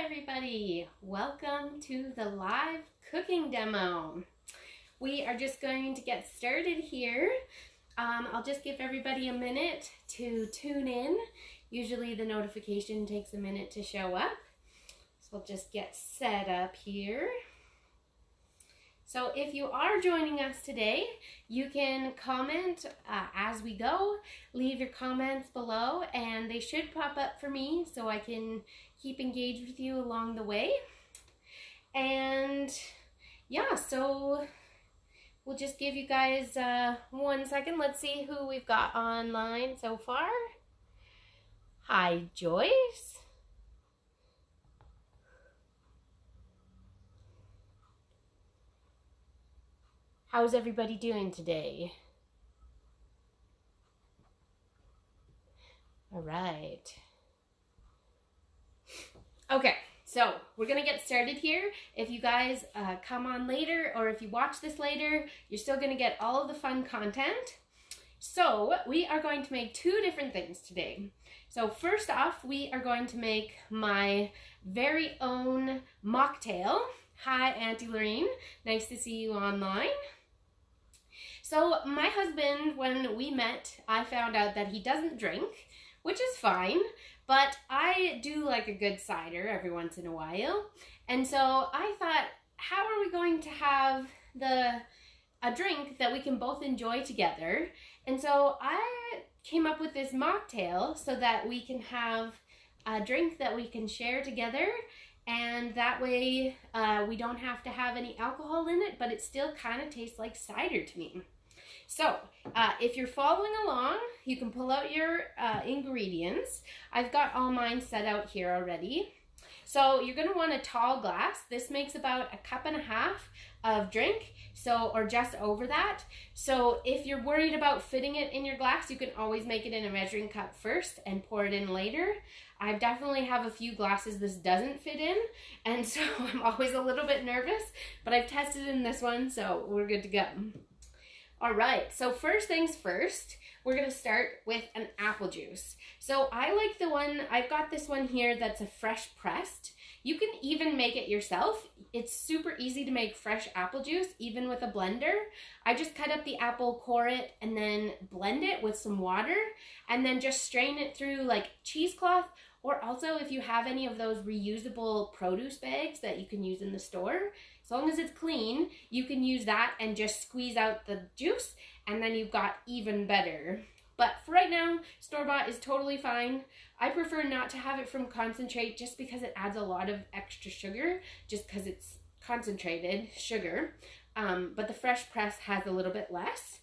everybody, welcome to the live cooking demo. We are just going to get started here. I'll just give everybody a minute to tune in. Usually the notification takes a minute to show up. So we'll just get set up here. So if you are joining us today, you can comment as we go. Leave your comments below and they should pop up for me so I can keep engaged with you along the way. And yeah, so we'll just give you guys 1 second. Let's see who we've got online so far. Hi, Joyce. How's everybody doing today? All right. Okay, so we're gonna get started here. If you guys come on later or if you watch this later, you're still gonna get all of the fun content. So we are going to make 2 different things today. So first off, we are going to make my very own mocktail. Hi, Auntie Lorene. Nice to see you online. So my husband, when we met, I found out that he doesn't drink, which is fine, but I do like a good cider every once in a while. And so I thought, how are we going to have a drink that we can both enjoy together? And so I came up with this mocktail so that we can have a drink that we can share together, and that way we don't have to have any alcohol in it, but it still kind of tastes like cider to me. So if you're following along, you can pull out your ingredients. I've got all mine set out here already. So you're going to want a tall glass. This makes about 1.5 cups of drink, or just over that. So if you're worried about fitting it in your glass, you can always make it in a measuring cup first and pour it in later. I definitely have a few glasses this doesn't fit in, and so I'm always a little bit nervous, but I've tested in this one, so we're good to go. All right, so first things first, we're gonna start with an apple juice. So I like I've got this one here that's a fresh pressed. You can even make it yourself. It's super easy to make fresh apple juice, even with a blender. I just cut up the apple, core it, and then blend it with some water, and then just strain it through like cheesecloth, or also if you have any of those reusable produce bags that you can use in the store, as long as it's clean, you can use that and just squeeze out the juice, and then you've got even better. But for right now, store-bought is totally fine. I prefer not to have it from concentrate just because it adds a lot of extra sugar, just because it's concentrated sugar. But the fresh press has a little bit less.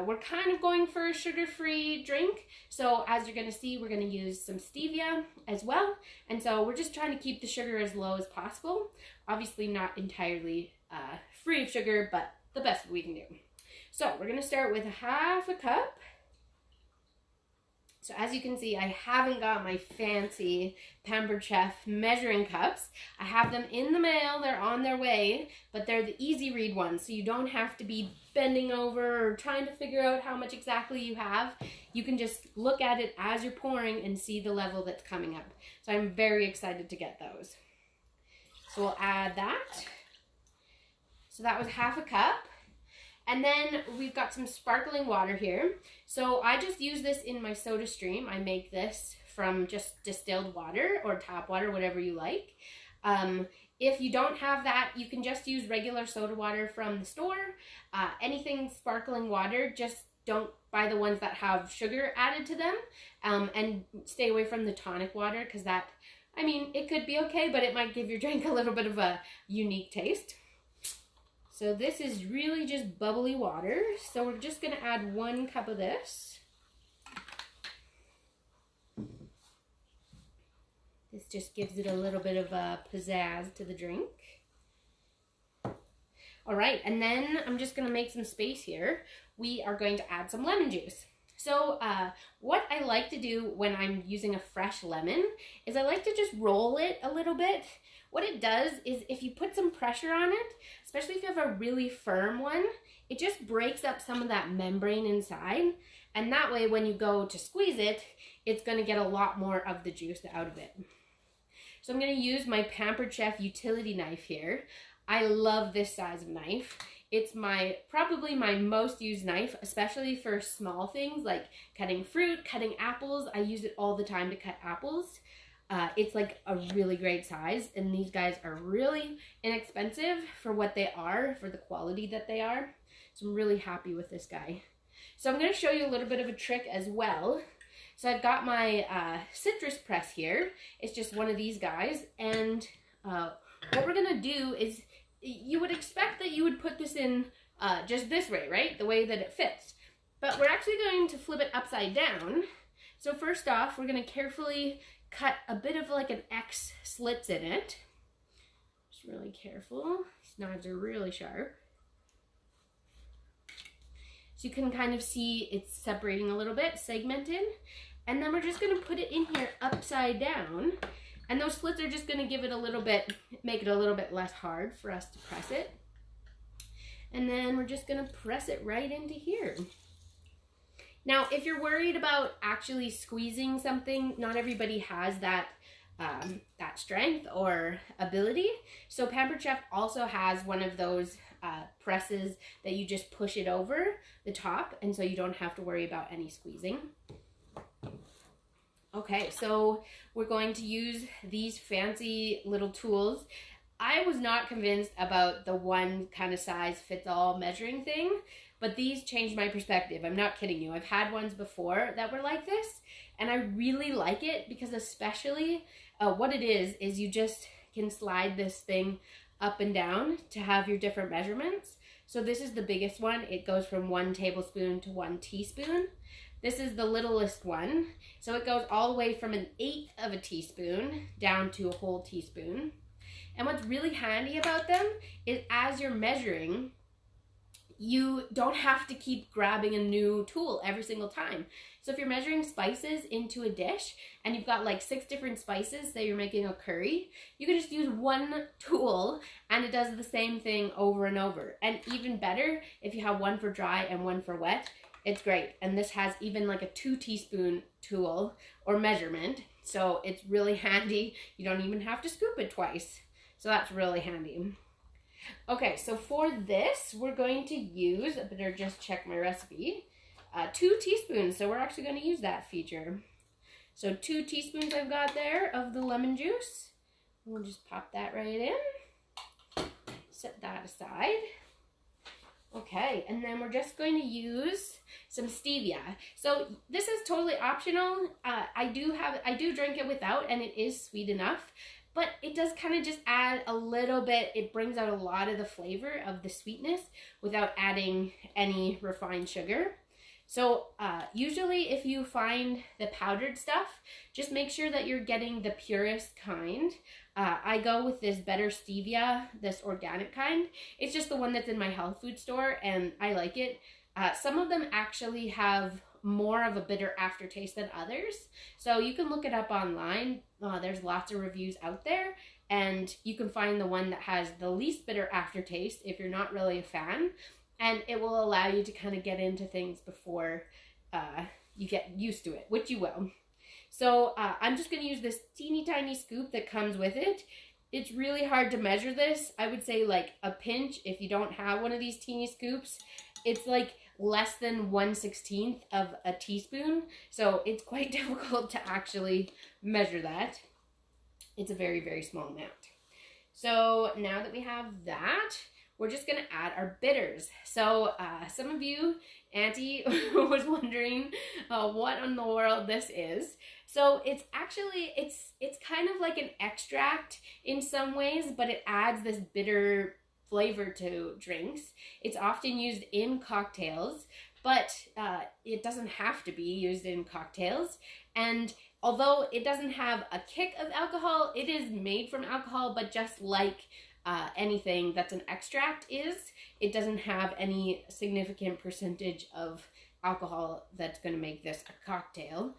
We're kind of going for a sugar-free drink, so as you're going to see, we're going to use some stevia as well, and so we're just trying to keep the sugar as low as possible. Obviously not entirely free of sugar, but the best we can do. So we're going to start with 1/2 cup. So as you can see, I haven't got my fancy Pampered Chef measuring cups. I have them in the mail, they're on their way, but they're the easy read ones, so you don't have to be bending over or trying to figure out how much exactly you have. You can just look at it as you're pouring and see the level that's coming up. So I'm very excited to get those. So we'll add that. So that was 1/2 cup. And then we've got some sparkling water here. So I just use this in my soda stream. I make this from just distilled water or tap water, whatever you like. If you don't have that, you can just use regular soda water from the store. Anything sparkling water, just don't buy the ones that have sugar added to them. And stay away from the tonic water, because that, I mean, it could be okay, but it might give your drink a little bit of a unique taste. So this is really just bubbly water. So we're just going to add 1 cup of this. This just gives it a little bit of a pizzazz to the drink. All right, and then I'm just going to make some space here. We are going to add some lemon juice. So what I like to do when I'm using a fresh lemon is I like to just roll it a little bit. What it does is if you put some pressure on it, especially if you have a really firm one, it just breaks up some of that membrane inside. And that way when you go to squeeze it, it's going to get a lot more of the juice out of it. So I'm going to use my Pampered Chef utility knife here. I love this size of knife. It's probably my most used knife, especially for small things like cutting fruit, cutting apples. I use it all the time to cut apples. It's like a really great size, and these guys are really inexpensive for what they are, for the quality that they are. So I'm really happy with this guy. So I'm going to show you a little bit of a trick as well. So I've got my citrus press here. It's just one of these guys, and what we're going to do is, you would expect that you would put this in just this way, right? The way that it fits. But we're actually going to flip it upside down. So first off, we're going to carefully cut a bit of like an X slits in it. Just really careful. These knives are really sharp. So you can kind of see it's separating a little bit, segmented. And then we're just going to put it in here upside down. And those slits are just going to give it a little bit, make it a little bit less hard for us to press it. And then we're just going to press it right into here. Now, if you're worried about actually squeezing something, not everybody has that strength or ability. So Pampered Chef also has one of those presses that you just push it over the top, and so you don't have to worry about any squeezing. Okay, so we're going to use these fancy little tools. I was not convinced about the one kind of size fits all measuring thing, but these changed my perspective. I'm not kidding you. I've had ones before that were like this, and I really like it because especially what it is you just can slide this thing up and down to have your different measurements. So this is the biggest one. It goes from 1 tablespoon to 1 teaspoon. This is the littlest one. So it goes all the way from 1/8 of a teaspoon down to a whole teaspoon. And what's really handy about them is as you're measuring, you don't have to keep grabbing a new tool every single time. So if you're measuring spices into a dish and you've got like 6 different spices, say you're making a curry, you can just use one tool and it does the same thing over and over. And even better, if you have one for dry and one for wet, it's great. And this has even like a 2 teaspoon tool or measurement. So it's really handy. You don't even have to scoop it twice. So that's really handy. Okay, so for this, we're going to use, I better just check my recipe, 2 teaspoons. So we're actually going to use that feature. So 2 teaspoons I've got there of the lemon juice. We'll just pop that right in. Set that aside. Okay, and then we're just going to use some stevia. So this is totally optional. I do drink it without, and it is sweet enough. But it does kind of just add a little bit, it brings out a lot of the flavor of the sweetness without adding any refined sugar. So usually if you find the powdered stuff, just make sure that you're getting the purest kind. I go with this Better Stevia, this organic kind. It's just the one that's in my health food store, and I like it. Some of them actually have more of a bitter aftertaste than others. So you can look it up online. There's lots of reviews out there, and you can find the one that has the least bitter aftertaste if you're not really a fan, and it will allow you to kind of get into things before you get used to it, which you will. So I'm just going to use this teeny tiny scoop that comes with it. It's really hard to measure this. I would say like a pinch if you don't have one of these teeny scoops. It's like less than 1/16 of a teaspoon, so it's quite difficult to actually measure that. It's a very, very small amount. So now that we have that, we're just going to add our bitters. So some of you, Auntie, was wondering what in the world this is. So it's actually, it's kind of like an extract in some ways, but it adds this bitter flavor to drinks. It's often used in cocktails, but it doesn't have to be used in cocktails. And although it doesn't have a kick of alcohol, it is made from alcohol, but just like anything that's an extract is, it doesn't have any significant percentage of alcohol that's going to make this a cocktail.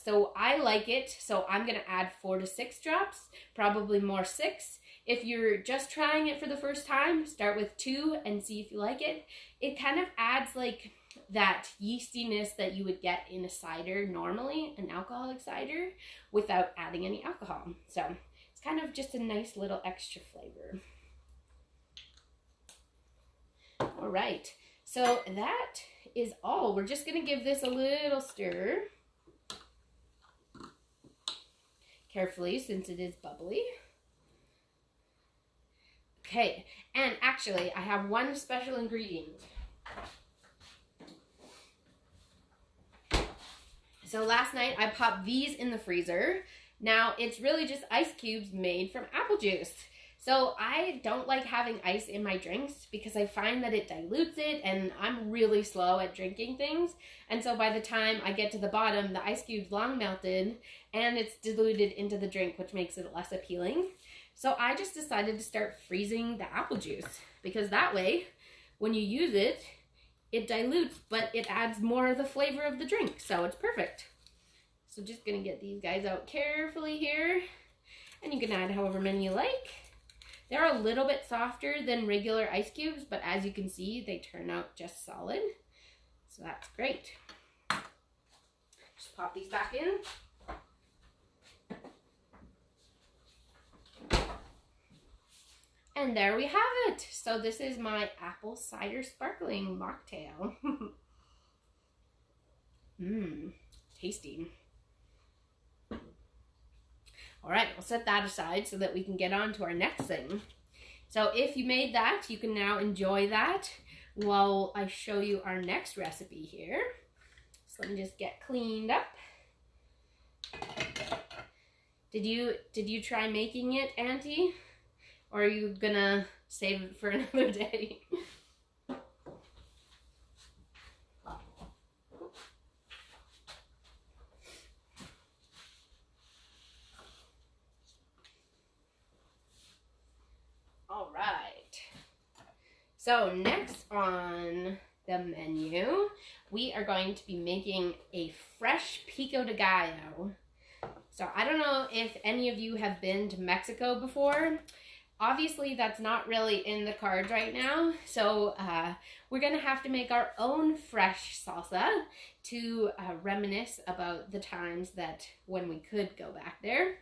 So I like it, so I'm going to add 4 to 6 drops, probably more 6. If you're just trying it for the first time, start with 2 and see if you like it. It kind of adds like that yeastiness that you would get in a cider normally, an alcoholic cider, without adding any alcohol. So It's kind of just a nice little extra flavor. All right, so that is all. We're just gonna give this a little stir. Carefully, since it is bubbly. Okay, and actually, I have one special ingredient. So last night, I popped these in the freezer. Now, it's really just ice cubes made from apple juice. So I don't like having ice in my drinks because I find that it dilutes it, and I'm really slow at drinking things. And so by the time I get to the bottom, the ice cube's long melted and it's diluted into the drink, which makes it less appealing. So I just decided to start freezing the apple juice because that way, when you use it, it dilutes, but it adds more of the flavor of the drink. So it's perfect. So just gonna get these guys out carefully here, and you can add however many you like. They're a little bit softer than regular ice cubes, but as you can see, they turn out just solid. So that's great. Just pop these back in. And there we have it. So this is my apple cider sparkling mocktail. Tasty. All right, we'll set that aside so that we can get on to our next thing. So if you made that, you can now enjoy that while I show you our next recipe here. So let me just get cleaned up. Did you try making it, Auntie? Or are you gonna save it for another day? All right. So next on the menu, we are going to be making a fresh Pico De Gallo. So I don't know if any of you have been to Mexico before. Obviously, that's not really in the cards right now, so we're going to have to make our own fresh salsa to reminisce about the times that when we could go back there.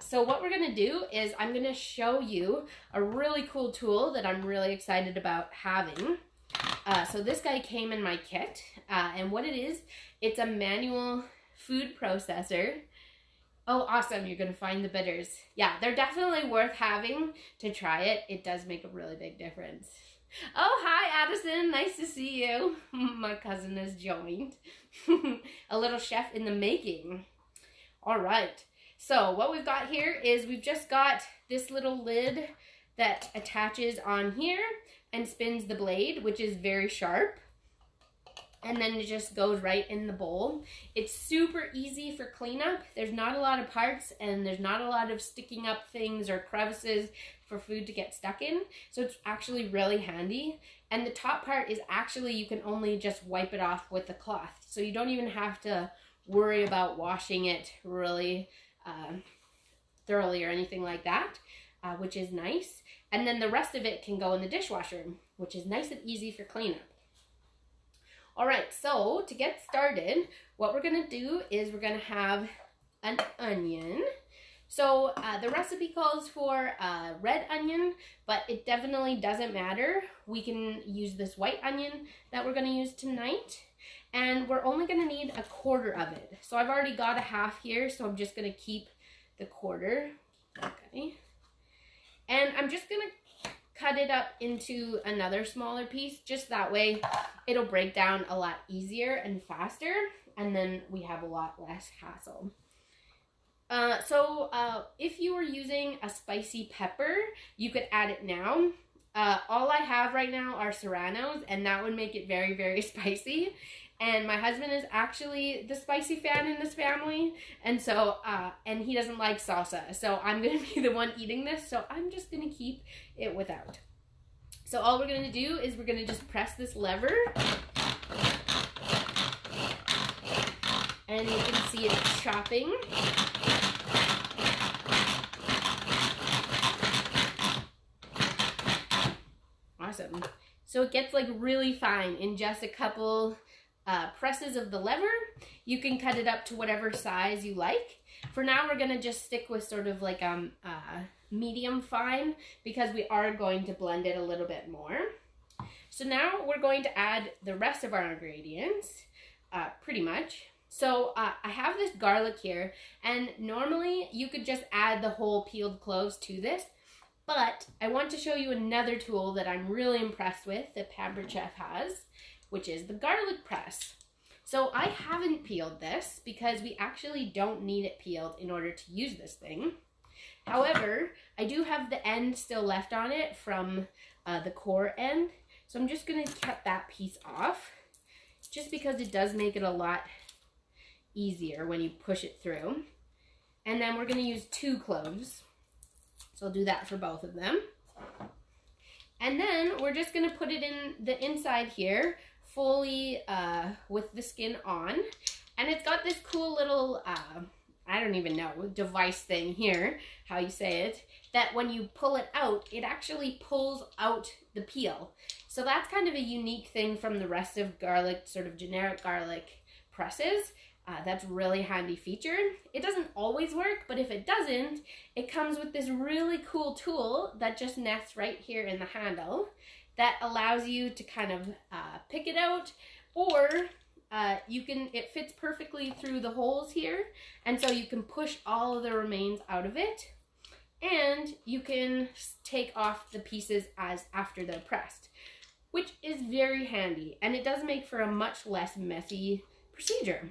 So what we're going to do is I'm going to show you a really cool tool that I'm really excited about having. So this guy came in my kit, and what it is, it's a manual food processor. Oh, awesome. You're going to find the bitters. Yeah, they're definitely worth having to try it. It does make a really big difference. Oh, hi, Addison. Nice to see you. My cousin has joined. A little chef in the making. All right. So what we've got here is we've just got this little lid that attaches on here and spins the blade, which is very sharp. And then it just goes right in the bowl. It's super easy for cleanup. There's not a lot of parts and there's not a lot of sticking up things or crevices for food to get stuck in. So it's actually really handy. And the top part is actually, you can only just wipe it off with the cloth. So you don't even have to worry about washing it really thoroughly or anything like that, which is nice. And then the rest of it can go in the dishwasher, which is nice and easy for cleanup. All right, so to get started, what we're gonna do is we're gonna have an onion. So the recipe calls for red onion, but it definitely doesn't matter. We can use this white onion that we're gonna use tonight, and we're only gonna need a quarter of it. So I've already got a half here, so I'm just gonna keep the quarter. Okay. And I'm just gonna cut it up into another smaller piece, just that way it'll break down a lot easier and faster, and then we have a lot less hassle. So if you were using a spicy pepper, you could add it now. All I have right now are serranos, and that would make it very, very spicy. And my husband is actually the spicy fan in this family, and so and he doesn't like salsa, so I'm gonna be the one eating this, so I'm just gonna keep it without. So all we're gonna do is we're gonna just press this lever, and you can see it chopping. Awesome. So it gets like really fine in just a couple presses of the lever. You can cut it up to whatever size you like. For now, we're going to just stick with sort of like medium fine because we are going to blend it a little bit more. So now we're going to add the rest of our ingredients, pretty much. So I have this garlic here, and normally you could just add the whole peeled cloves to this, but I want to show you another tool that I'm really impressed with that Pampered Chef has, which is the garlic press. So I haven't peeled this because we actually don't need it peeled in order to use this thing. However, I do have the end still left on it from the core end, so I'm just going to cut that piece off just because it does make it a lot easier when you push it through. And then we're going to use 2 cloves, so I'll do that for both of them. And then we're just going to put it in the inside here fully with the skin on, and it's got this cool little I don't even know, device thing here, how you say it, that when you pull it out, it actually pulls out the peel. So that's kind of a unique thing from the rest of garlic, sort of generic garlic presses. That's a really handy feature. It doesn't always work, but if it doesn't, it comes with this really cool tool that just nests right here in the handle that allows you to kind of pick it out, or it fits perfectly through the holes here, and so you can push all of the remains out of it, and you can take off the pieces after they're pressed, which is very handy, and it does make for a much less messy procedure.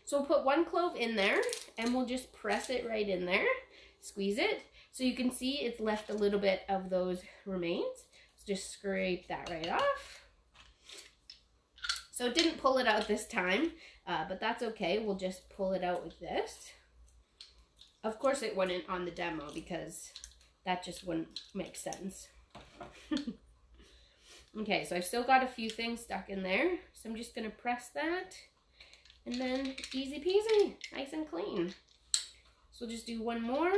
So we'll put 1 clove in there, and we'll just press it right in there, squeeze it, so you can see it's left a little bit of those remains. So just scrape that right off. So it didn't pull it out this time, but that's okay. We'll just pull it out with this. Of course it wouldn't on the demo because that just wouldn't make sense. Okay, so I've still got a few things stuck in there, so I'm just going to press that. And then easy peasy, nice and clean. So we'll just do 1 more.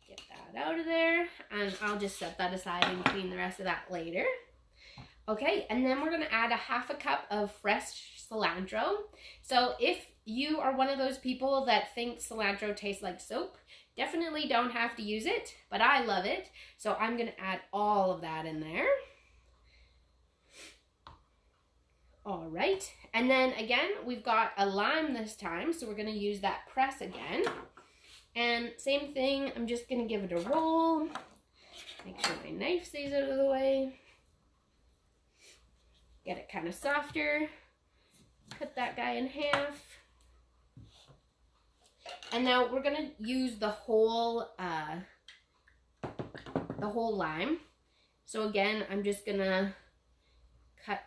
Get that out of there, and I'll just set that aside and clean the rest of that later. Okay, and then we're gonna add a 1/2 cup of fresh cilantro. So if you are one of those people that thinks cilantro tastes like soap, definitely don't have to use it, but I love it. So I'm going to add all of that in there. All right. And then again, we've got a lime this time, so we're going to use that press again. And same thing, I'm just going to give it a roll. Make sure my knife stays out of the way. Get it kind of softer. Cut that guy in half. And now we're gonna use the whole lime. So again, I'm just gonna cut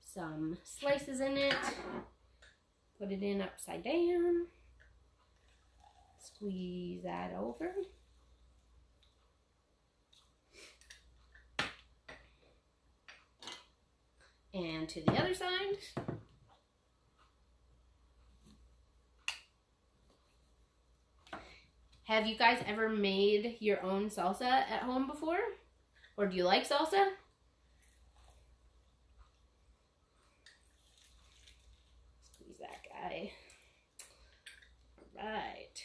some slices in it, put it in upside down, squeeze that over. And to the other side. Have you guys ever made your own salsa at home before? Or do you like salsa? Squeeze that guy. All right.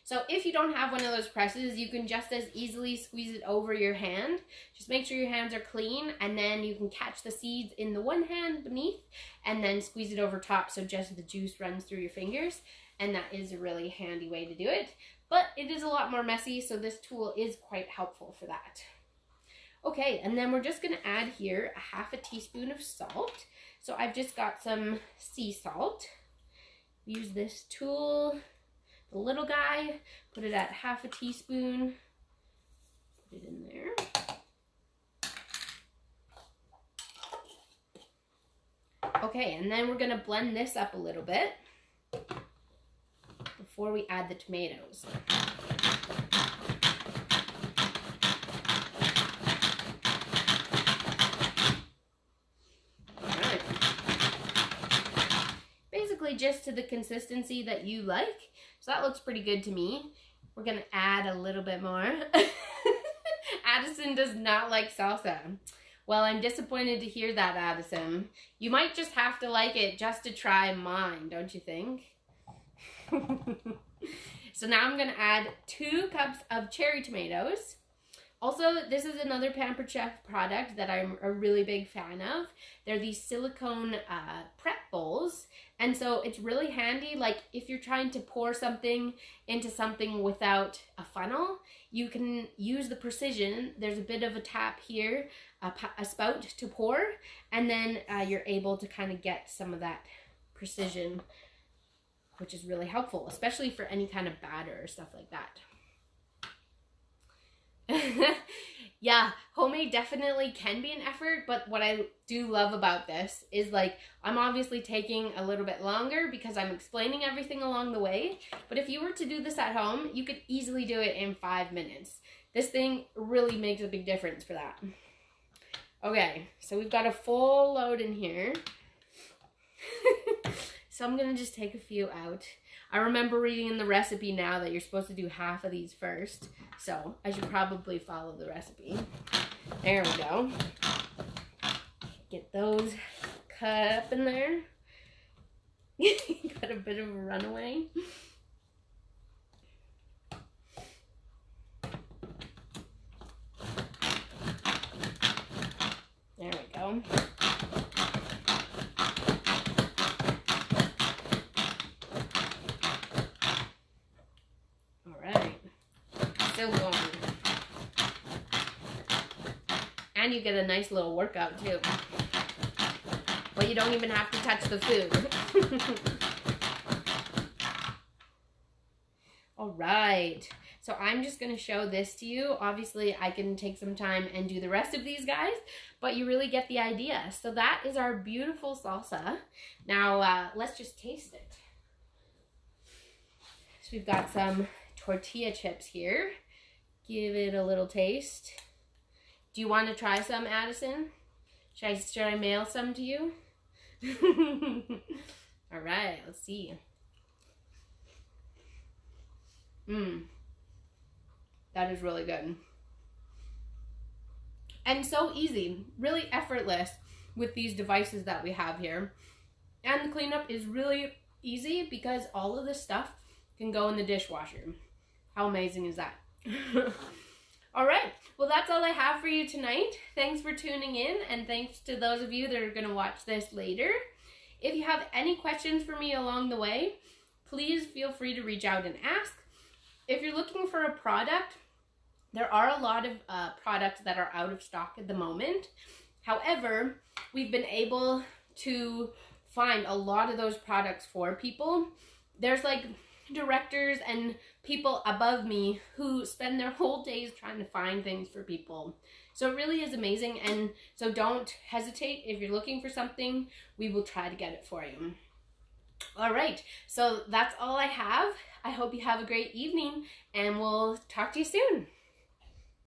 So if you don't have one of those presses, you can just as easily squeeze it over your hand. Just make sure your hands are clean, and then you can catch the seeds in the one hand beneath and then squeeze it over top so just the juice runs through your fingers. And that is a really handy way to do it. But it is a lot more messy, so this tool is quite helpful for that. Okay, and then we're just gonna add here a 1/2 teaspoon of salt. So I've just got some sea salt. Use this tool. The little guy, put it at 1/2 teaspoon, put it in there. Okay, and then we're gonna blend this up a little bit before we add the tomatoes. All right. Basically just to the consistency that you like. So that looks pretty good to me. We're gonna add a little bit more. Addison does not like salsa. Well, I'm disappointed to hear that, Addison. You might just have to like it just to try mine, don't you think? So now I'm going to add 2 cups of cherry tomatoes. Also, this is another Pampered Chef product that I'm a really big fan of. They're these silicone prep bowls. And so it's really handy, like if you're trying to pour something into something without a funnel, you can use the precision. There's a bit of a tap here, a spout to pour, and then you're able to kind of get some of that precision, which is really helpful, especially for any kind of batter or stuff like that. Yeah, homemade definitely can be an effort, but what I do love about this is, like, I'm obviously taking a little bit longer because I'm explaining everything along the way, but if you were to do this at home, you could easily do it in 5 minutes. This thing really makes a big difference for that. Okay, so we've got a full load in here. So I'm gonna just take a few out. I remember reading in the recipe now that you're supposed to do half of these first, so I should probably follow the recipe. There we go. Get those cut up in there. Got a bit of a runaway. There we go. Still going. And you get a nice little workout too. Well, you don't even have to touch the food. All right. So I'm just going to show this to you. Obviously, I can take some time and do the rest of these guys, but you really get the idea. So that is our beautiful salsa. Now, let's just taste it. So we've got some tortilla chips here. Give it a little taste. Do you want to try some, Addison? Should I mail some to you? All right, let's see. That is really good. And so easy, really effortless with these devices that we have here. And the cleanup is really easy because all of this stuff can go in the dishwasher. How amazing is that? All right, well, that's all I have for you tonight. Thanks for tuning in, and thanks to those of you that are going to watch this later. If you have any questions for me along the way, please feel free to reach out and ask. If you're looking for a product, there are a lot of products that are out of stock at the moment. However, we've been able to find a lot of those products for people. There's like directors and people above me who spend their whole days trying to find things for people. So it really is amazing, and so don't hesitate. If you're looking for something, we will try to get it for you. All right, so that's all I have. I hope you have a great evening, and we'll talk to you soon.